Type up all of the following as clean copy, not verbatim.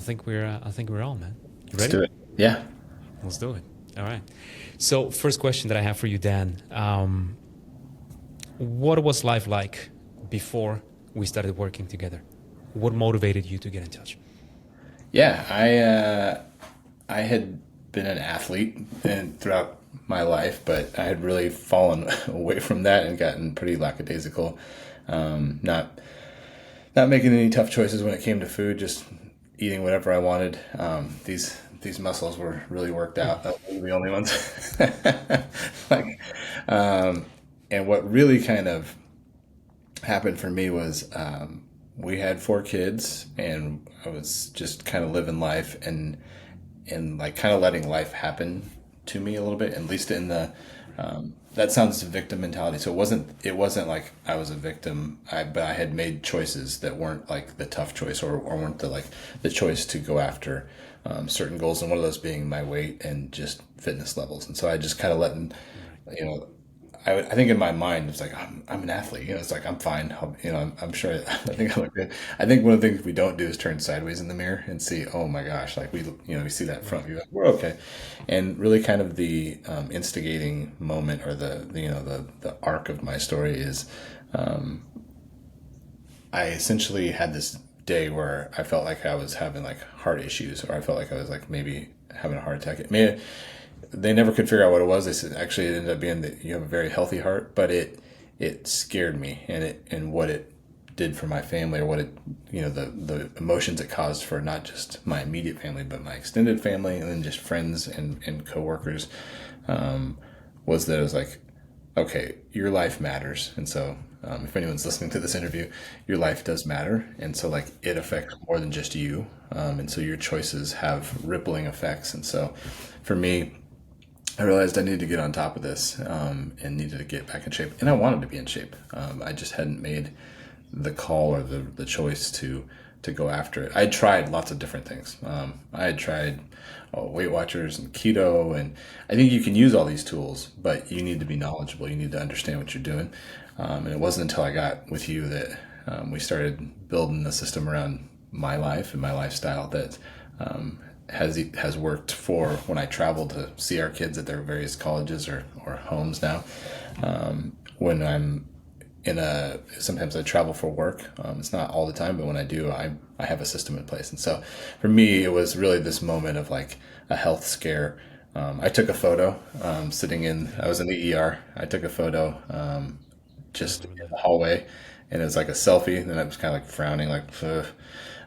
I think we're on, man. You Let's ready? do it. Yeah. Let's do it. All right. So, first question that I have for you, Dan. What was life like before we started working together? What motivated you to get in touch? Yeah. I had been an athlete and throughout my life, but I had really fallen away from that and gotten pretty lackadaisical. Not making any tough choices when it came to food, just eating whatever I wanted. These muscles were really worked out. Those were the only ones. like, and what really kind of happened for me was we had four kids, and I was just kind of living life and like kind of letting life happen to me a little bit, at least in the that sounds victim mentality. So it wasn't like I was a victim. But I had made choices that weren't like the tough choice, or weren't the choice to go after certain goals, and one of those being my weight and just fitness levels. And so I just kind of letting, Right. you know, I think in my mind it's like I'm an athlete. It's like I'm fine. I'm sure. I think I look good. I think one of the things we don't do is turn sideways in the mirror and see, oh my gosh, like we see that front Right. view, like, we're okay. And really, kind of the instigating moment, or the arc of my story is I essentially had this day where I felt like I was having like heart issues, or I felt like I was like maybe having a heart attack. They never could figure out what it was. They said actually it ended up being that you have a very healthy heart, but it scared me, and what it did for my family, or what it the emotions it caused for not just my immediate family but my extended family, and then just friends and coworkers, was that it was like, okay, your life matters. And so, if anyone's listening to this interview, your life does matter. And so, like, it affects more than just you. And so, your choices have rippling effects. And so, for me, I realized I needed to get on top of this, and needed to get back in shape. And I wanted to be in shape. I just hadn't made the call, or the choice to go after it. I tried lots of different things. I had tried Weight Watchers and keto, and I think you can use all these tools, but you need to be knowledgeable. You need to understand what you're doing. And it wasn't until I got with you that we started building a system around my life and my lifestyle that has worked for when I travel to see our kids at their various colleges or homes now. When I'm sometimes I travel for work. It's not all the time, but when I do, I have a system in place. And so for me, it was really this moment of like a health scare. I took a photo I was in the ER. I took a photo I just remember in that. the hallway, and it was like a selfie. And I was kind of like frowning, like, ugh.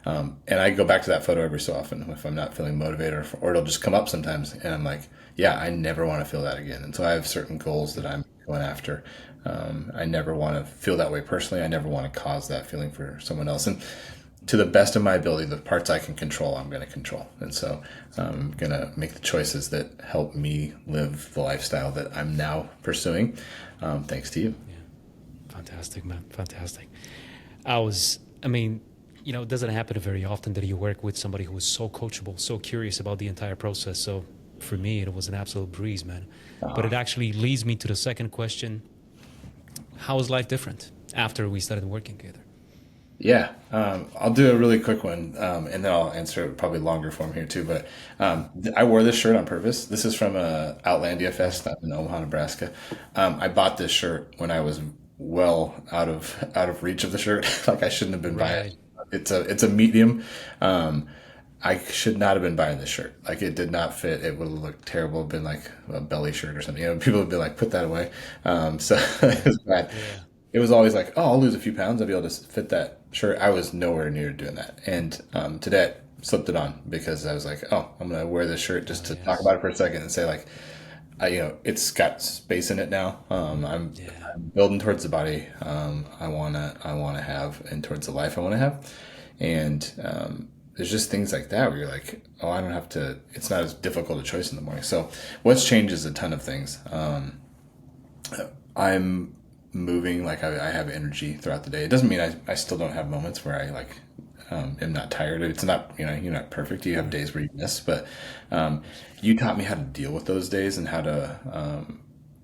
And I go back to that photo every so often if I'm not feeling motivated, or it'll just come up sometimes. And I'm like, yeah, I never want to feel that again. And so I have certain goals that I'm going after. I never want to feel that way personally. I never want to cause that feeling for someone else. And to the best of my ability, the parts I can control, I'm going to control. And so I'm going to make the choices that help me live the lifestyle that I'm now pursuing, thanks to you. Yeah. Fantastic, man. Fantastic. I mean, it doesn't happen very often that you work with somebody who is so coachable, so curious about the entire process. So for me, it was an absolute breeze, man. But it Uh, actually leads me to the second question. How is life different after we started working together? Yeah, I'll do a really quick one, and then I'll answer it probably longer form here too. But I wore this shirt on purpose. This is from Outlandia Fest up in Omaha, Nebraska. I bought this shirt when I was well out of reach of the shirt. Like, I shouldn't have been buying it. Right. It's a medium. Um, I should not have been buying this shirt. Like, it did not fit. It would have looked terrible. It'd been like a belly shirt or something. People would be like, "Put that away." So it was bad. Yeah. It was always like, "Oh, I'll lose a few pounds. I'll be able to fit that shirt." I was nowhere near doing that. And today I slipped it on because I was like, "Oh, I'm gonna wear this shirt just Oh, to talk yes. about it for a second and say like, it's got space in it now. Yeah. I'm building towards the body I wanna have, and towards the life I want to have, and there's just things like that where you're like, oh, I don't have to. It's not as difficult a choice in the morning. So what's changed is a ton of things. I'm moving, like, I have energy throughout the day. It doesn't mean I still don't have moments where I like am not tired. It's not, you're not perfect. You have Right. days where you miss, but you taught me how to deal with those days and how to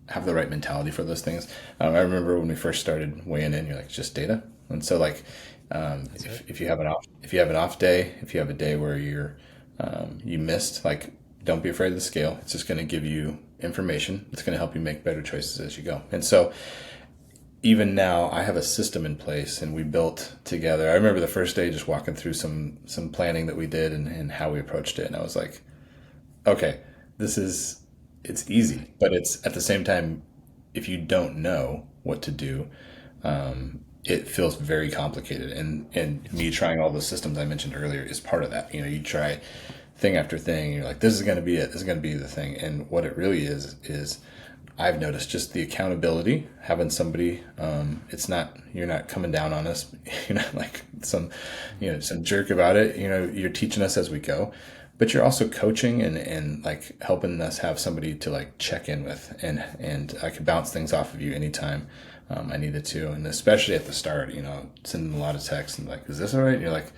have the right mentality for those things. I remember when we first started weighing in, you're like, just data. And so, like, That's it. If you have an off day, if you have a day where you missed, like, don't be afraid of the scale. It's just going to give you information. It's going to help you make better choices as you go. And so even now I have a system in place and we built together. I remember the first day just walking through some planning that we did and how we approached it. And I was like, okay, it's easy, but it's at the same time, if you don't know what to do, it feels very complicated. And me trying all those systems I mentioned earlier is part of that. You try thing after thing, you're like, this is going to be it. This is going to be the thing. And what it really is I've noticed just the accountability, having somebody, it's not, you're not coming down on us. You're not like some jerk about it. You're teaching us as we go, but you're also coaching and like helping us have somebody to like check in with, and I could bounce things off of you anytime I needed to. And especially at the start, sending a lot of texts and like, is this all right? And you're like,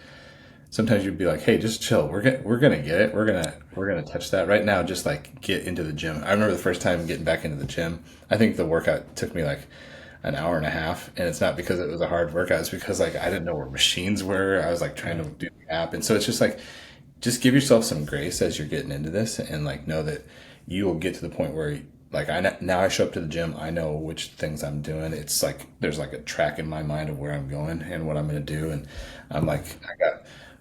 sometimes you'd be like, "Hey, just chill. We're gonna get it. We're gonna touch that right now. Just like get into the gym." I remember the first time getting back into the gym. I think the workout took me like an hour and a half, and it's not because it was a hard workout. It's because like I didn't know where machines were. I was like trying to do the app, and so it's just like, just give yourself some grace as you're getting into this, and like know that you will get to the point where. Like now I show up to the gym. I know which things I'm doing. It's like there's like a track in my mind of where I'm going and what I'm going to do, and I'm like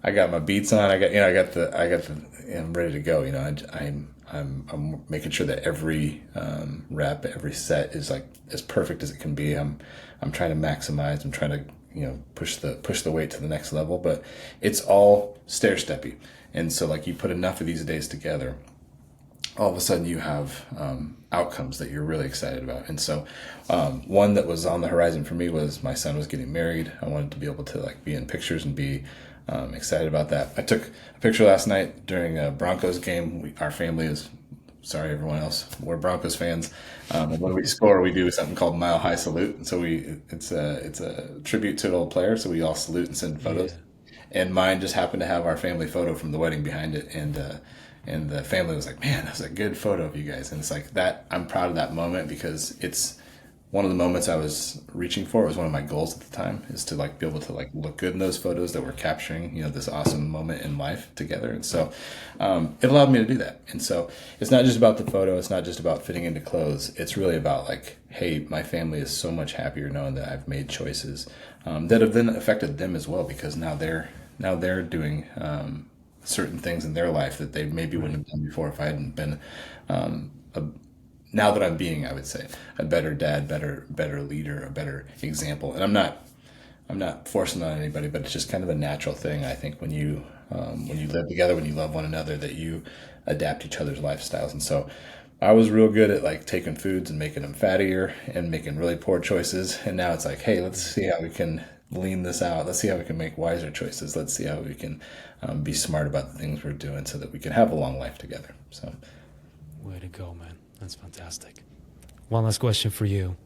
I got my beats on. I'm ready to go. I'm making sure that every rep, every set is like as perfect as it can be. I'm trying to maximize. I'm trying to push the weight to the next level. But it's all stair steppy, and so like you put enough of these days together, all of a sudden you have outcomes that you're really excited about. And so one that was on the horizon for me was my son was getting married. I wanted to be able to like be in pictures and be excited about that. I took a picture last night during a Broncos game. Our family is, sorry everyone else, we're Broncos fans. And when we score, we do something called Mile High Salute. And so it's a tribute to an old player. So we all salute and send Yeah. photos. And mine just happened to have our family photo from the wedding behind it. And the family was like, "Man, that was a good photo of you guys." And it's like that. I'm proud of that moment because it's one of the moments I was reaching for. It was one of my goals at the time, is to like be able to like look good in those photos that we're capturing, this awesome moment in life together. And so it allowed me to do that. And so it's not just about the photo. It's not just about fitting into clothes. It's really about like, hey, my family is so much happier knowing that I've made choices that have then affected them as well, because now they're doing certain things in their life that they maybe wouldn't have done before if I hadn't been a, now that I'm being, I would say, a better dad, better leader, a better example. And I'm not forcing on anybody, but it's just kind of a natural thing. I think when you live together, when you love one another, that you adapt each other's lifestyles. And so I was real good at like taking foods and making them fattier and making really poor choices. And now it's like, hey, let's see how we can lean this out. Let's see how we can make wiser choices. Let's see how we can be smart about the things we're doing so that we can have a long life together. So Way to go, man. That's fantastic. One last question for you.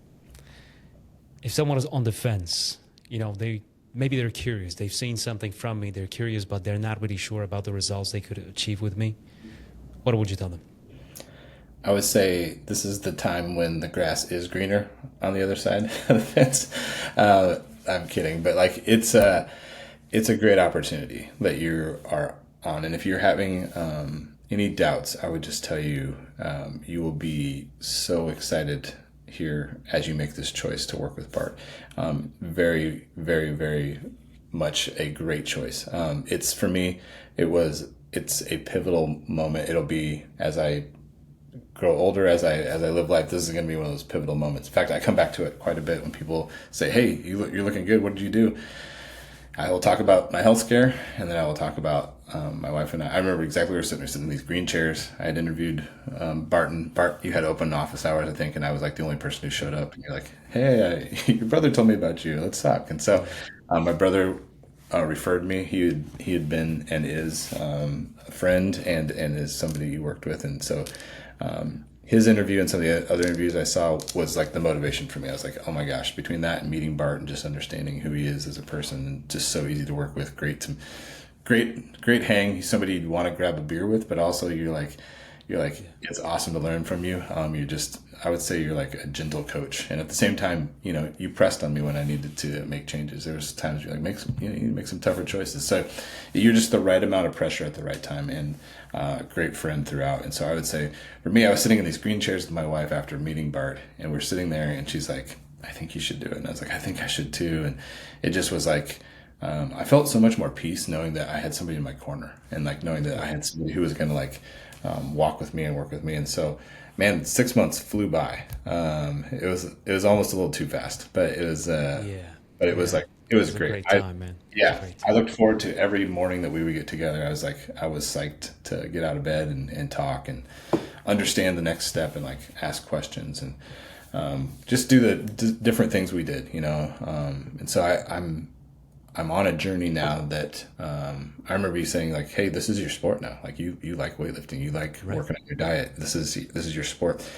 If someone is on the fence, they're curious. They've seen something from me. They're curious, but they're not really sure about the results they could achieve with me. What would you tell them? I would say this is the time when the grass is greener on the other side of the fence. I'm kidding, but like it's a great opportunity that you are on. And if you're having any doubts, I would just tell you you will be so excited here as you make this choice to work with Bart. Very, very, very much a great choice. It's for me. It's a pivotal moment. It'll be as I grow older, as I live life. This is going to be one of those pivotal moments. In fact, I come back to it quite a bit when people say, "Hey, you're looking good. What did you do?" I will talk about my health scare, and then I will talk about my wife and I. I remember exactly we were sitting in these green chairs. I had interviewed Bart, you had open office hours, I think, and I was like the only person who showed up. And you're like, "Hey, your brother told me about you. Let's talk." And so my brother referred me. He had been and is a friend and is somebody you worked with, and so his interview and some of the other interviews I saw was like the motivation for me. I was like, oh my gosh, between that and meeting Bart and just understanding who he is as a person, and just so easy to work with, great hang. He's somebody you'd want to grab a beer with, but also you're like, you're like, it's awesome to learn from you. You're just, I would say you're like a gentle coach. And at the same time, you know, you pressed on me when I needed to make changes. There was times you're like, you need to make some tougher choices. So you're just the right amount of pressure at the right time, and great friend throughout. And so I would say for me, I was sitting in these green chairs with my wife after meeting Bart, and we're sitting there and she's like, I think you should do it. And I was like, I think I should too. And it just was like, I felt so much more peace knowing that I had somebody in my corner, and like knowing that I had somebody who was going to like walk with me and work with me. And so, man, 6 months flew by. It was almost a little too fast, but it was but it was like it It was was a great. great time, man. It was a Yeah, great I time. looked forward to every morning that we would get together. I was psyched to get out of bed and talk and understand the next step and like ask questions and just do the different things we did, you know. And so I'm on a journey now that I remember you saying like, "Hey, this is your sport now. Like you like weightlifting, you like Right. working on your diet. This is your sport."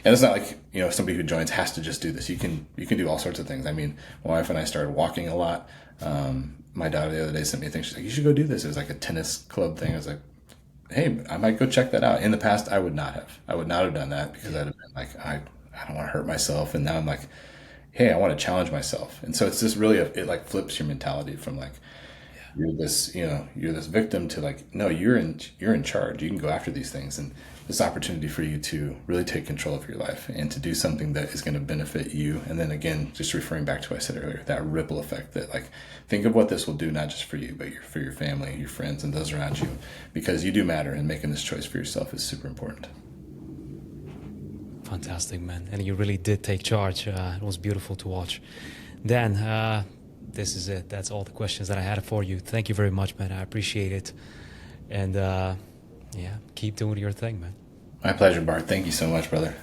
And it's not like, you know, somebody who joins has to just do this. You can do all sorts of things. I mean, my wife and I started walking a lot. My daughter the other day sent me a thing. She's like, "You should go do this." It was like a tennis club thing. I was like, "Hey, I might go check that out." In the past, I would not have. I would not have done that because I'd have been like, I don't want to hurt myself. And now I'm like, hey, I want to challenge myself. And so it's just really it like flips your mentality from like you're this victim to like, no, you're in charge. You can go after these things, and this opportunity for you to really take control of your life and to do something that is going to benefit you. And then again, just referring back to what I said earlier, that ripple effect, that like, think of what this will do, not just for you, but for your family, your friends, and those around you, because you do matter, and making this choice for yourself is super important. Fantastic, man. And you really did take charge. It was beautiful to watch. Dan, this is it. That's all the questions that I had for you. Thank you very much, man. I appreciate it. And yeah, keep doing your thing, man. My pleasure, Bart. Thank you so much, brother.